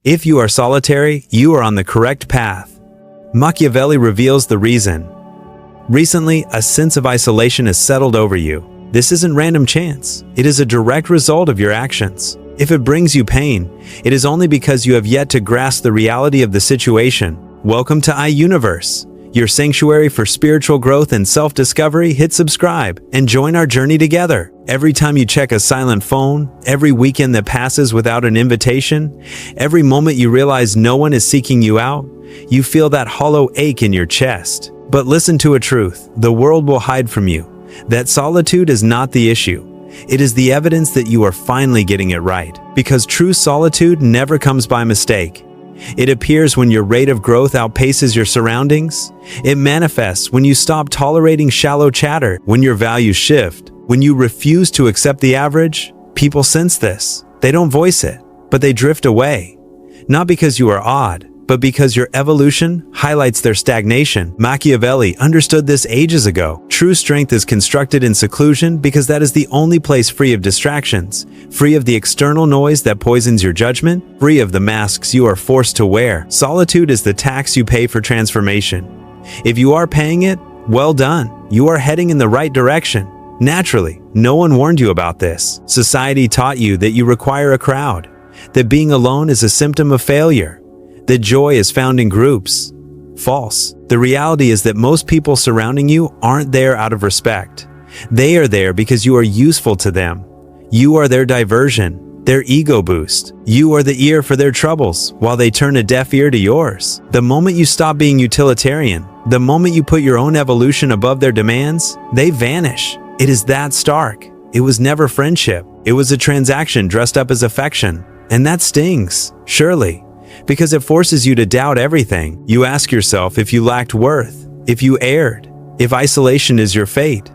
If you are solitary, you are on the correct path. Machiavelli reveals the reason. Recently, a sense of isolation has settled over you. This isn't random chance. It is a direct result of your actions. If it brings you pain, it is only because you have yet to grasp the reality of the situation. Welcome to iUniverse, your sanctuary for spiritual growth and self-discovery. Hit subscribe and join our journey together. Every time you check a silent phone, every weekend that passes without an invitation, every moment you realize no one is seeking you out, you feel that hollow ache in your chest. But listen to a truth: the world will hide from you. That solitude is not the issue. It is the evidence that you are finally getting it right. Because true solitude never comes by mistake. It appears when your rate of growth outpaces your surroundings. It manifests when you stop tolerating shallow chatter, when your values shift, when you refuse to accept the average. People sense this. They don't voice it, but they drift away. Not because you are odd, but because your evolution highlights their stagnation. Machiavelli understood this ages ago. True strength is constructed in seclusion because that is the only place free of distractions, free of the external noise that poisons your judgment, free of the masks you are forced to wear. Solitude is the tax you pay for transformation. If you are paying it, well done. You are heading in the right direction. Naturally, no one warned you about this. Society taught you that you require a crowd, that being alone is a symptom of failure, that joy is found in groups. False. The reality is that most people surrounding you aren't there out of respect. They are there because you are useful to them. You are their diversion, their ego boost. You are the ear for their troubles, while they turn a deaf ear to yours. The moment you stop being utilitarian, the moment you put your own evolution above their demands, they vanish. It is that stark. It was never friendship. It was a transaction dressed up as affection. And that stings, surely, because it forces you to doubt everything. You ask yourself if you lacked worth, if you erred, if isolation is your fate.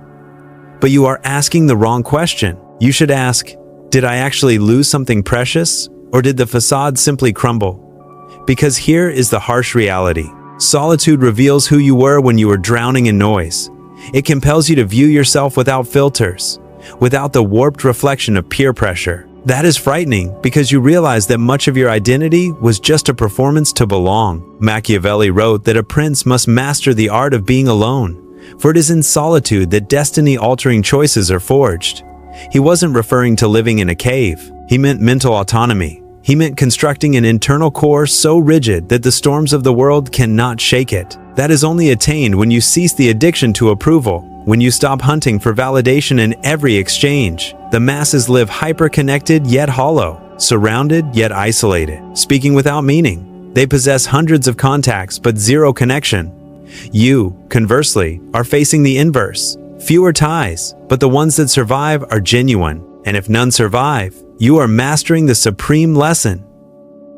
But you are asking the wrong question. You should ask, did I actually lose something precious, or did the facade simply crumble? Because here is the harsh reality. Solitude reveals who you were when you were drowning in noise. It compels you to view yourself without filters, without the warped reflection of peer pressure. That is frightening because you realize that much of your identity was just a performance to belong. Machiavelli wrote that a prince must master the art of being alone, for it is in solitude that destiny-altering choices are forged. He wasn't referring to living in a cave. He meant mental autonomy. He meant constructing an internal core so rigid that the storms of the world cannot shake it. That is only attained when you cease the addiction to approval, when you stop hunting for validation in every exchange. The masses live hyper-connected yet hollow, surrounded yet isolated, speaking without meaning. They possess hundreds of contacts but zero connection. You, conversely, are facing the inverse. Fewer ties, but the ones that survive are genuine. And if none survive, you are mastering the supreme lesson: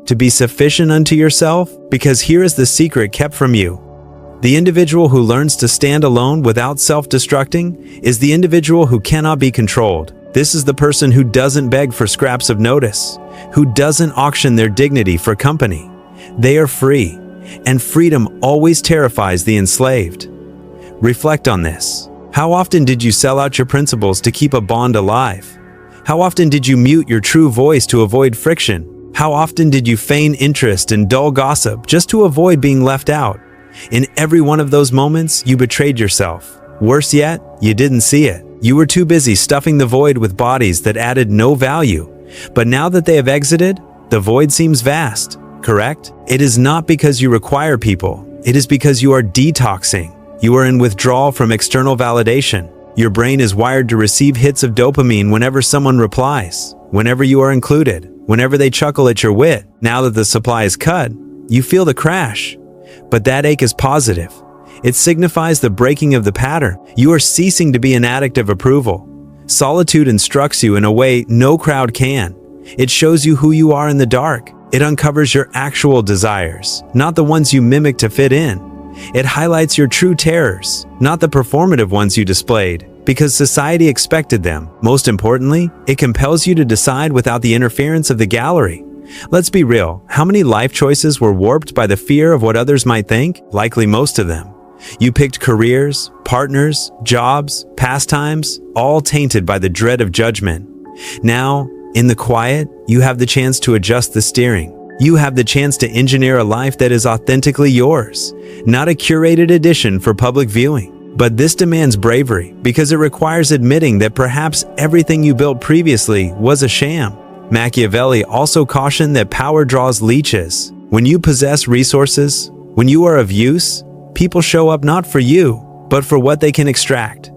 to be sufficient unto yourself. Because here is the secret kept from you. The individual who learns to stand alone without self-destructing is the individual who cannot be controlled. This is the person who doesn't beg for scraps of notice, who doesn't auction their dignity for company. They are free, and freedom always terrifies the enslaved. Reflect on this. How often did you sell out your principles to keep a bond alive? How often did you mute your true voice to avoid friction? How often did you feign interest in dull gossip just to avoid being left out? In every one of those moments, you betrayed yourself. Worse yet, you didn't see it. You were too busy stuffing the void with bodies that added no value. But now that they have exited, the void seems vast, correct? It is not because you require people. It is because you are detoxing. You are in withdrawal from external validation. Your brain is wired to receive hits of dopamine whenever someone replies, whenever you are included, whenever they chuckle at your wit. Now that the supply is cut, you feel the crash. But that ache is positive. It signifies the breaking of the pattern. You are ceasing to be an addict of approval. Solitude instructs you in a way no crowd can. It shows you who you are in the dark. It uncovers your actual desires, not the ones you mimic to fit in. It highlights your true terrors, not the performative ones you displayed, because society expected them. Most importantly, it compels you to decide without the interference of the gallery. Let's be real, how many life choices were warped by the fear of what others might think? Likely most of them. You picked careers, partners, jobs, pastimes, all tainted by the dread of judgment. Now, in the quiet, you have the chance to adjust the steering. You have the chance to engineer a life that is authentically yours, not a curated edition for public viewing. But this demands bravery because it requires admitting that perhaps everything you built previously was a sham. Machiavelli also cautioned that power draws leeches. When you possess resources, when you are of use, people show up not for you, but for what they can extract.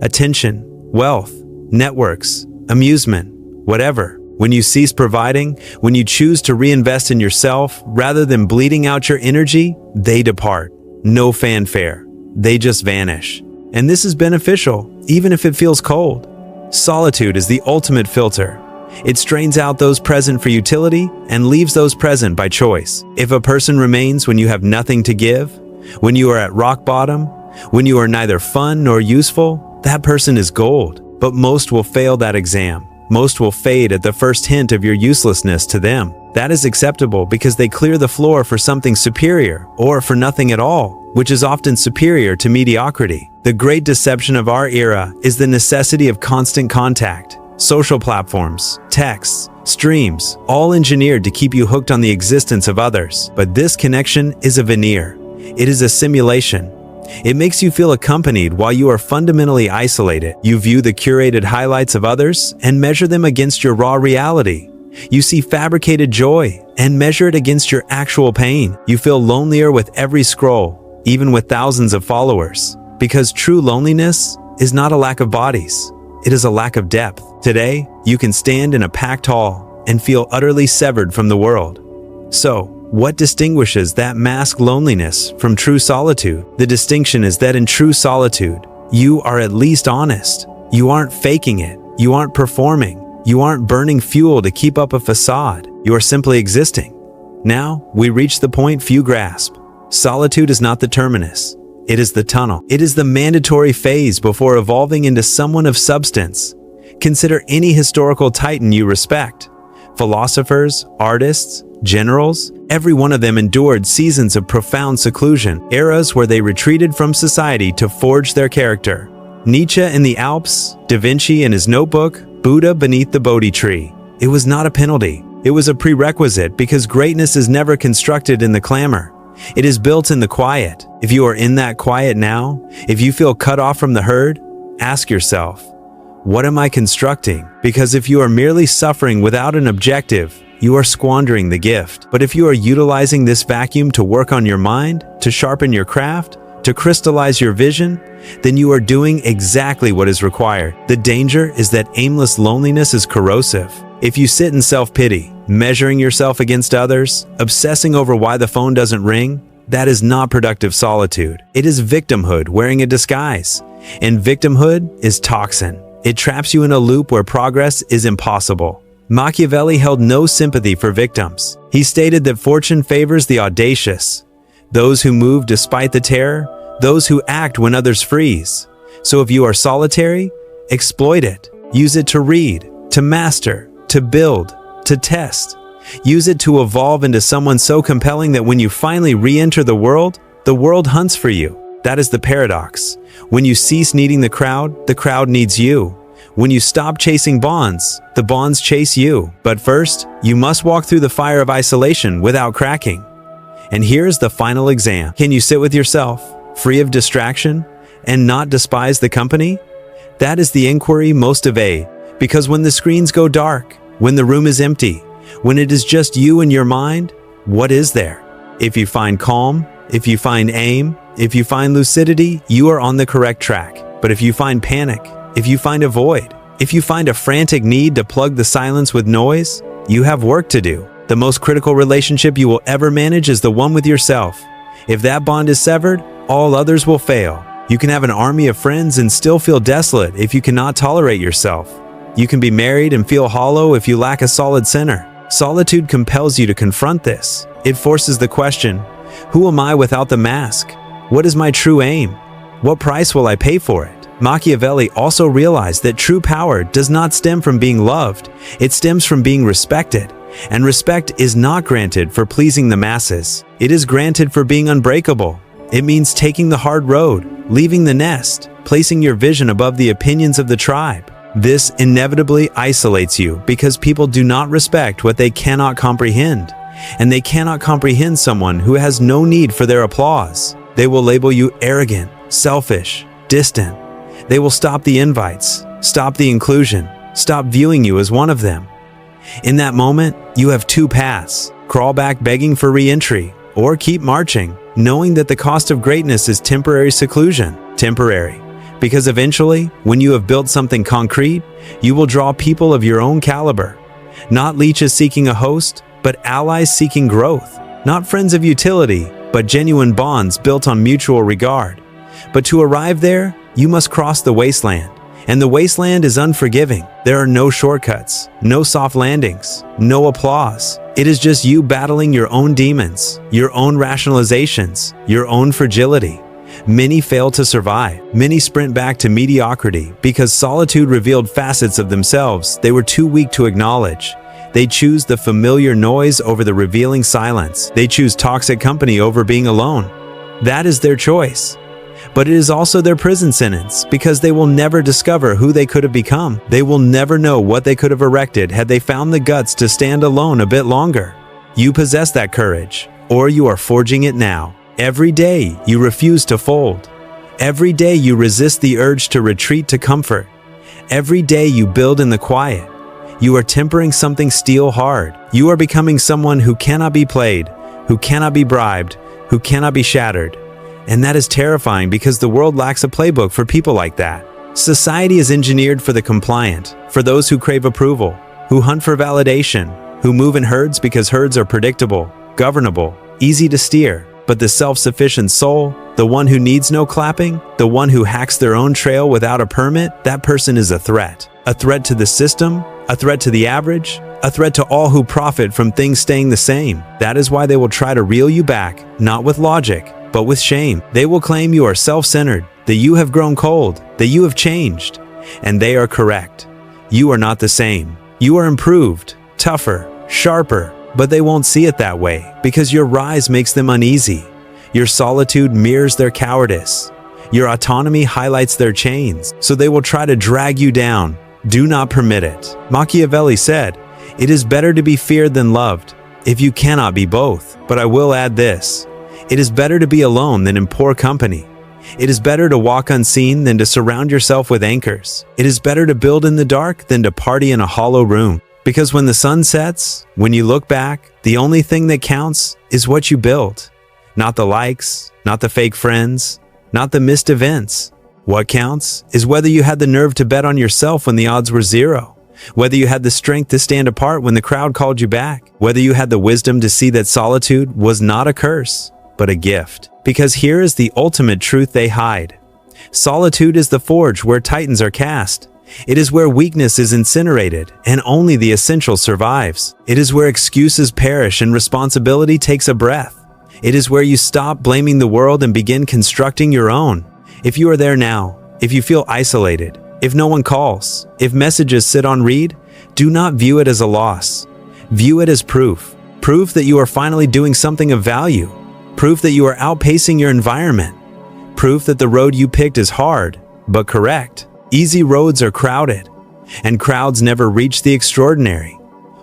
Attention, wealth, networks, amusement, whatever. When you cease providing, when you choose to reinvest in yourself rather than bleeding out your energy, they depart. No fanfare. They just vanish. And this is beneficial, even if it feels cold. Solitude is the ultimate filter. It strains out those present for utility and leaves those present by choice. If a person remains when you have nothing to give, when you are at rock bottom, when you are neither fun nor useful, that person is gold. But most will fail that exam. Most will fade at the first hint of your uselessness to them. That is acceptable because they clear the floor for something superior or for nothing at all, which is often superior to mediocrity. The great deception of our era is the necessity of constant contact. Social platforms, texts, streams, all engineered to keep you hooked on the existence of others. But this connection is a veneer. It is a simulation. It makes you feel accompanied while you are fundamentally isolated. You view the curated highlights of others and measure them against your raw reality. You see fabricated joy and measure it against your actual pain. You feel lonelier with every scroll, even with thousands of followers. Because true loneliness is not a lack of bodies. It is a lack of depth. Today, you can stand in a packed hall and feel utterly severed from the world. So, what distinguishes that masked loneliness from true solitude? The distinction is that in true solitude, you are at least honest. You aren't faking it. You aren't performing. You aren't burning fuel to keep up a facade. You are simply existing. Now, we reach the point few grasp. Solitude is not the terminus. It is the tunnel. It is the mandatory phase before evolving into someone of substance. Consider any historical titan you respect. Philosophers, artists, generals, every one of them endured seasons of profound seclusion, eras where they retreated from society to forge their character. Nietzsche in the Alps, Da Vinci in his notebook, Buddha beneath the Bodhi tree. It was not a penalty. It was a prerequisite because greatness is never constructed in the clamor. It is built in the quiet. If you are in that quiet now, if you feel cut off from the herd, ask yourself, what am I constructing? Because if you are merely suffering without an objective, you are squandering the gift. But if you are utilizing this vacuum to work on your mind, to sharpen your craft, to crystallize your vision, then you are doing exactly what is required. The danger is that aimless loneliness is corrosive. If you sit in self-pity, measuring yourself against others, obsessing over why the phone doesn't ring, that is not productive solitude. It is victimhood wearing a disguise. And victimhood is toxin. It traps you in a loop where progress is impossible. Machiavelli held no sympathy for victims. He stated that fortune favors the audacious, those who move despite the terror, those who act when others freeze. So if you are solitary, exploit it. Use it to read, to master, to build, to test. Use it to evolve into someone so compelling that when you finally re-enter the world hunts for you. That is the paradox. When you cease needing the crowd needs you. When you stop chasing bonds, the bonds chase you. But first, you must walk through the fire of isolation without cracking. And here's the final exam. Can you sit with yourself, free of distraction, and not despise the company? That is the inquiry most evade, because when the screens go dark, when the room is empty, when it is just you and your mind, what is there? If you find calm, if you find aim, if you find lucidity, you are on the correct track. But if you find panic, if you find a void, if you find a frantic need to plug the silence with noise, you have work to do. The most critical relationship you will ever manage is the one with yourself. If that bond is severed, all others will fail. You can have an army of friends and still feel desolate if you cannot tolerate yourself. You can be married and feel hollow if you lack a solid center. Solitude compels you to confront this. It forces the question, who am I without the mask? What is my true aim? What price will I pay for it? Machiavelli also realized that true power does not stem from being loved. It stems from being respected. And respect is not granted for pleasing the masses. It is granted for being unbreakable. It means taking the hard road, leaving the nest, placing your vision above the opinions of the tribe. This inevitably isolates you because people do not respect what they cannot comprehend. and they cannot comprehend someone who has no need for their applause. They will label you arrogant, selfish, distant. They will stop the invites, stop the inclusion, stop viewing you as one of them. In that moment, you have two paths: crawl back begging for re-entry, or keep marching, knowing that the cost of greatness is temporary seclusion. Temporary. Because eventually, when you have built something concrete, you will draw people of your own caliber. Not leeches seeking a host, but allies seeking growth. Not friends of utility, but genuine bonds built on mutual regard. But to arrive there, you must cross the wasteland. And the wasteland is unforgiving. There are no shortcuts, no soft landings, no applause. It is just you battling your own demons, your own rationalizations, your own fragility. Many fail to survive. Many sprint back to mediocrity because solitude revealed facets of themselves they were too weak to acknowledge. They choose the familiar noise over the revealing silence. They choose toxic company over being alone. That is their choice. But it is also their prison sentence because they will never discover who they could have become. They will never know what they could have erected had they found the guts to stand alone a bit longer. You possess that courage, or you are forging it now. Every day you refuse to fold. Every day you resist the urge to retreat to comfort. Every day you build in the quiet. You are tempering something steel hard. You are becoming someone who cannot be played, who cannot be bribed, who cannot be shattered. And that is terrifying because the world lacks a playbook for people like that. Society is engineered for the compliant, for those who crave approval, who hunt for validation, who move in herds because herds are predictable, governable, easy to steer. But the self-sufficient soul, the one who needs no clapping, the one who hacks their own trail without a permit, that person is a threat. A threat to the system, a threat to the average, a threat to all who profit from things staying the same. That is why they will try to reel you back, not with logic, but with shame. They will claim you are self-centered, that you have grown cold, that you have changed. And they are correct. You are not the same. You are improved, tougher, sharper. But they won't see it that way because your rise makes them uneasy. Your solitude mirrors their cowardice. Your autonomy highlights their chains, so they will try to drag you down. Do not permit it. Machiavelli said, "It is better to be feared than loved, if you cannot be both." But I will add this: it is better to be alone than in poor company. It is better to walk unseen than to surround yourself with anchors. It is better to build in the dark than to party in a hollow room. Because when the sun sets, when you look back, the only thing that counts is what you built. Not the likes, not the fake friends, not the missed events. What counts is whether you had the nerve to bet on yourself when the odds were zero, whether you had the strength to stand apart when the crowd called you back, whether you had the wisdom to see that solitude was not a curse, but a gift. Because here is the ultimate truth they hide. Solitude is the forge where titans are cast. It is where weakness is incinerated and only the essential survives. It is where excuses perish and responsibility takes a breath. It is where you stop blaming the world and begin constructing your own. If you are there now, if you feel isolated, if no one calls, if messages sit on read, do not view it as a loss. View it as proof. Proof that you are finally doing something of value. Proof that you are outpacing your environment. Proof that the road you picked is hard, but correct. Easy roads are crowded, and crowds never reach the extraordinary.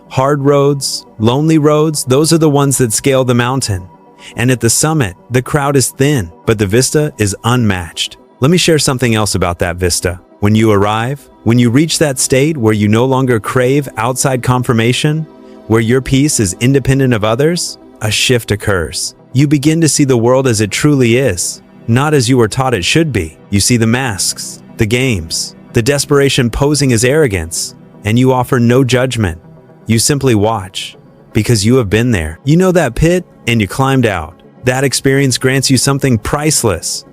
Hard roads, lonely roads, those are the ones that scale the mountain. And at the summit, the crowd is thin, but the vista is unmatched. Let me share something else about that vista. When you arrive, when you reach that state where you no longer crave outside confirmation, where your peace is independent of others, a shift occurs. You begin to see the world as it truly is, not as you were taught it should be. You see the masks, the games, the desperation posing as arrogance, and you offer no judgment. You simply watch, because you have been there. You know that pit, and you climbed out. That experience grants you something priceless: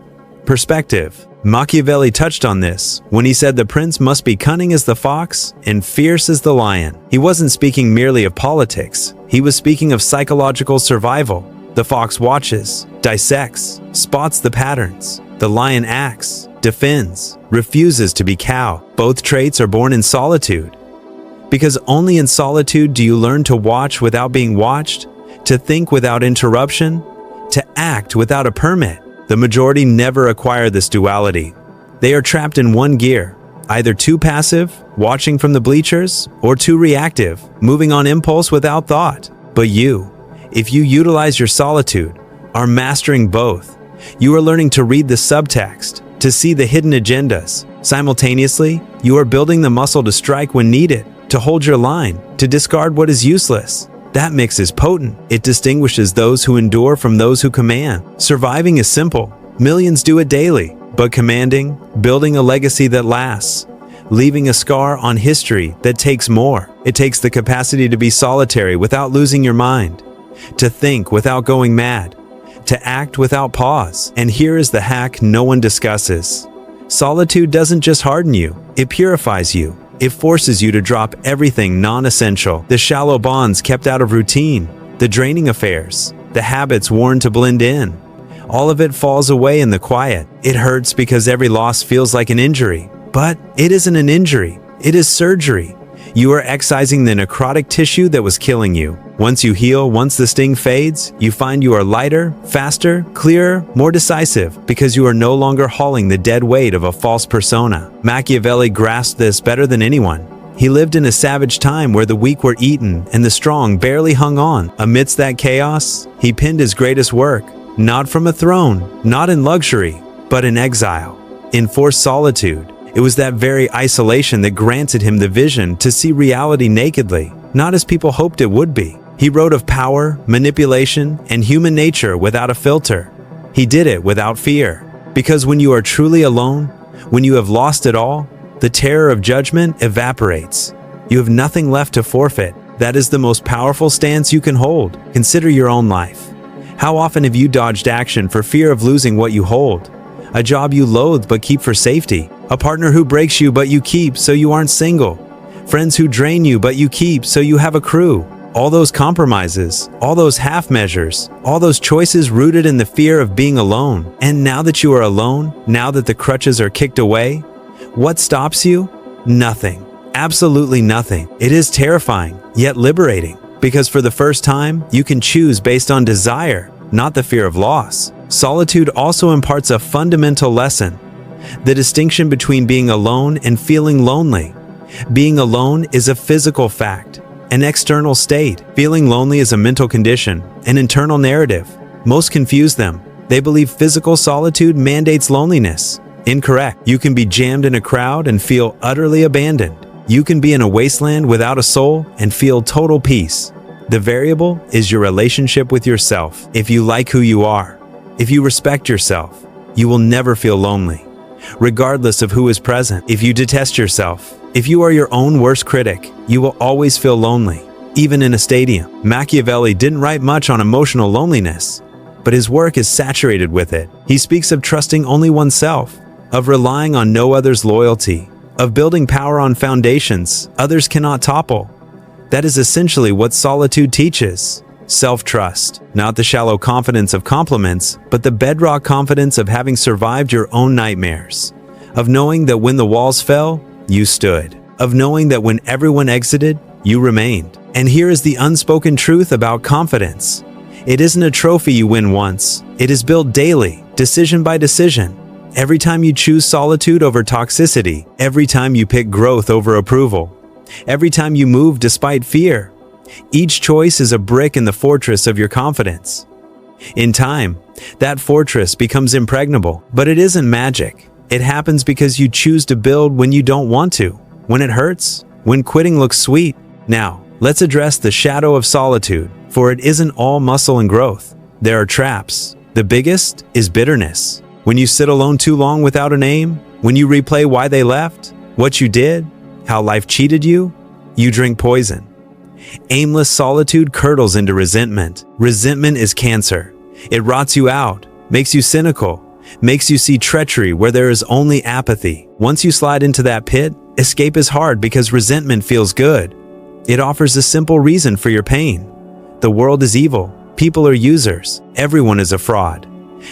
perspective. Machiavelli touched on this when he said the prince must be cunning as the fox and fierce as the lion. He wasn't speaking merely of politics. He was speaking of psychological survival. The fox watches, dissects, spots the patterns. The lion acts, defends, refuses to be cowed. Both traits are born in solitude. Because only in solitude do you learn to watch without being watched, to think without interruption, to act without a permit. The majority never acquire this duality. They are trapped in one gear, either too passive, watching from the bleachers, or too reactive, moving on impulse without thought. But you If you utilize your solitude, are mastering both, you are learning to read the subtext, to see the hidden agendas. Simultaneously, you are building the muscle to strike when needed, to hold your line, to discard what is useless. That mix is potent. It distinguishes those who endure from those who command. Surviving is simple. Millions do it daily. But commanding, building a legacy that lasts, leaving a scar on history that takes more. It takes the capacity to be solitary without losing your mind, to think without going mad, to act without pause. And here is the hack no one discusses. Solitude doesn't just harden you, it purifies you. It forces you to drop everything non-essential, the shallow bonds kept out of routine, the draining affairs, the habits worn to blend in. All of it falls away in the quiet. It hurts because every loss feels like an injury. But it isn't an injury, it is surgery. You are excising the necrotic tissue that was killing you. Once you heal, once the sting fades, you find you are lighter, faster, clearer, more decisive, because you are no longer hauling the dead weight of a false persona. Machiavelli grasped this better than anyone. He lived in a savage time where the weak were eaten and the strong barely hung on. Amidst that chaos, he penned his greatest work, not from a throne, not in luxury, but in exile, in forced solitude. It was that very isolation that granted him the vision to see reality nakedly, not as people hoped it would be. He wrote of power, manipulation, and human nature without a filter. He did it without fear. Because when you are truly alone, when you have lost it all, the terror of judgment evaporates. You have nothing left to forfeit. That is the most powerful stance you can hold. Consider your own life. How often have you dodged action for fear of losing what you hold? A job you loathe but keep for safety. A partner who breaks you but you keep so you aren't single. Friends who drain you but you keep so you have a crew. All those compromises, all those half measures, all those choices rooted in the fear of being alone. And now that you are alone, now that the crutches are kicked away, what stops you? Nothing. Absolutely nothing. It is terrifying, yet liberating. Because for the first time, you can choose based on desire, not the fear of loss. Solitude also imparts a fundamental lesson: the distinction between being alone and feeling lonely. Being alone is a physical fact, an external state. Feeling lonely is a mental condition, an internal narrative. Most confuse them. They believe physical solitude mandates loneliness. Incorrect. You can be jammed in a crowd and feel utterly abandoned. You can be in a wasteland without a soul and feel total peace. The variable is your relationship with yourself. If you like who you are, if you respect yourself, you will never feel lonely, regardless of who is present. If you detest yourself, if you are your own worst critic, you will always feel lonely, even in a stadium. Machiavelli didn't write much on emotional loneliness, but his work is saturated with it. He speaks of trusting only oneself, of relying on no other's loyalty, of building power on foundations others cannot topple. That is essentially what solitude teaches. Self-trust, not the shallow confidence of compliments, but the bedrock confidence of having survived your own nightmares, of knowing that when the walls fell, you stood, of knowing that when everyone exited, you remained. And here is the unspoken truth about confidence. It isn't a trophy you win once. It is built daily, decision by decision. Every time you choose solitude over toxicity, every time you pick growth over approval, every time you move despite fear, each choice is a brick in the fortress of your confidence. In time, that fortress becomes impregnable, but it isn't magic. It happens because you choose to build when you don't want to, when it hurts, when quitting looks sweet. Now, let's address the shadow of solitude, for it isn't all muscle and growth. There are traps. The biggest is bitterness. When you sit alone too long without a name, when you replay why they left, what you did, how life cheated you, you drink poison. Aimless solitude curdles into resentment. Resentment is cancer. It rots you out, makes you cynical, makes you see treachery where there is only apathy. Once you slide into that pit, escape is hard because resentment feels good. It offers a simple reason for your pain. The world is evil. People are users. Everyone is a fraud.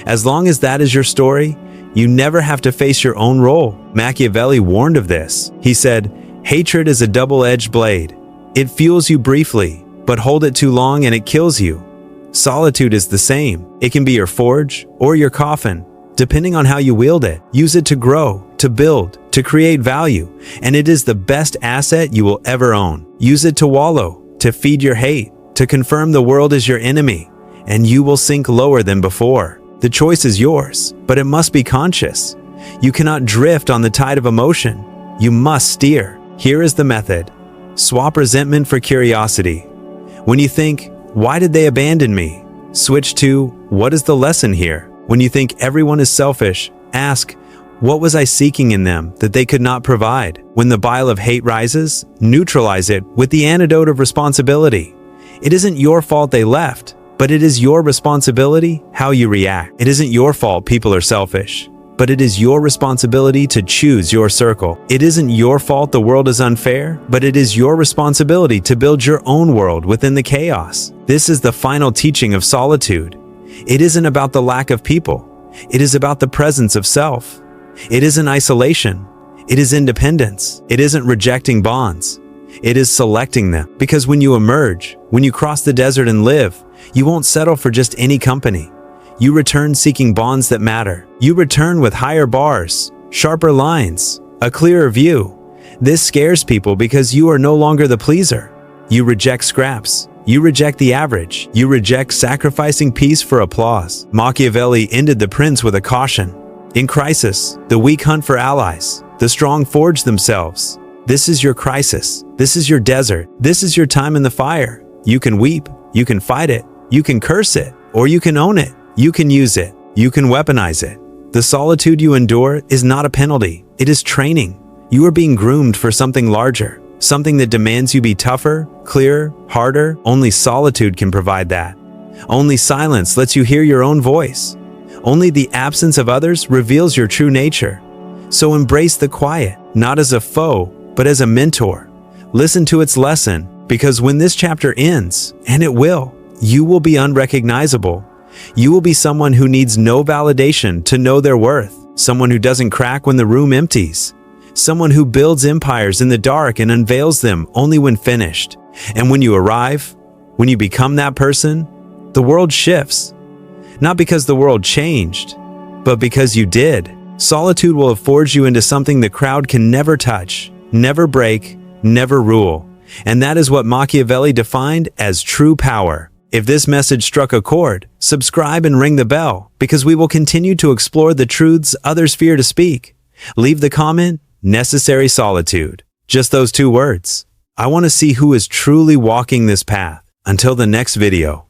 As long as that is your story, you never have to face your own role. Machiavelli warned of this. He said, "Hatred is a double-edged blade. It fuels you briefly, but hold it too long and it kills you." Solitude is the same. It can be your forge or your coffin, depending on how you wield it. Use it to grow, to build, to create value, and it is the best asset you will ever own. Use it to wallow, to feed your hate, to confirm the world is your enemy, and you will sink lower than before. The choice is yours, but it must be conscious. You cannot drift on the tide of emotion. You must steer. Here is the method. Swap resentment for curiosity. When you think, why did they abandon me? Switch to, what is the lesson here? When you think everyone is selfish, ask, what was I seeking in them that they could not provide? When the bile of hate rises, neutralize it with the antidote of responsibility. It isn't your fault they left, but it is your responsibility how you react. It isn't your fault people are selfish, but it is your responsibility to choose your circle. It isn't your fault the world is unfair, but it is your responsibility to build your own world within the chaos. This is the final teaching of solitude. It isn't about the lack of people. It is about the presence of self. It isn't isolation. It is independence. It isn't rejecting bonds. It is selecting them. Because when you emerge, when you cross the desert and live, you won't settle for just any company. You return seeking bonds that matter. You return with higher bars, sharper lines, a clearer view. This scares people because you are no longer the pleaser. You reject scraps. You reject the average. You reject sacrificing peace for applause. Machiavelli ended The Prince with a caution. In crisis, the weak hunt for allies. The strong forge themselves. This is your crisis. This is your desert. This is your time in the fire. You can weep. You can fight it. You can curse it. Or you can own it. You can use it. You can weaponize it. The solitude you endure is not a penalty. It is training. You are being groomed for something larger. Something that demands you be tougher, clearer, harder. Only solitude can provide that. Only silence lets you hear your own voice. Only the absence of others reveals your true nature. So embrace the quiet, not as a foe, but as a mentor. Listen to its lesson, because when this chapter ends, and it will, you will be unrecognizable. You will be someone who needs no validation to know their worth. Someone who doesn't crack when the room empties. Someone who builds empires in the dark and unveils them only when finished. And when you arrive, when you become that person, the world shifts. Not because the world changed, but because you did. Solitude will have forged you into something the crowd can never touch, never break, never rule. And that is what Machiavelli defined as true power. If this message struck a chord, subscribe and ring the bell, because we will continue to explore the truths others fear to speak. Leave the comment, necessary solitude. Just those 2 words. I want to see who is truly walking this path. Until the next video.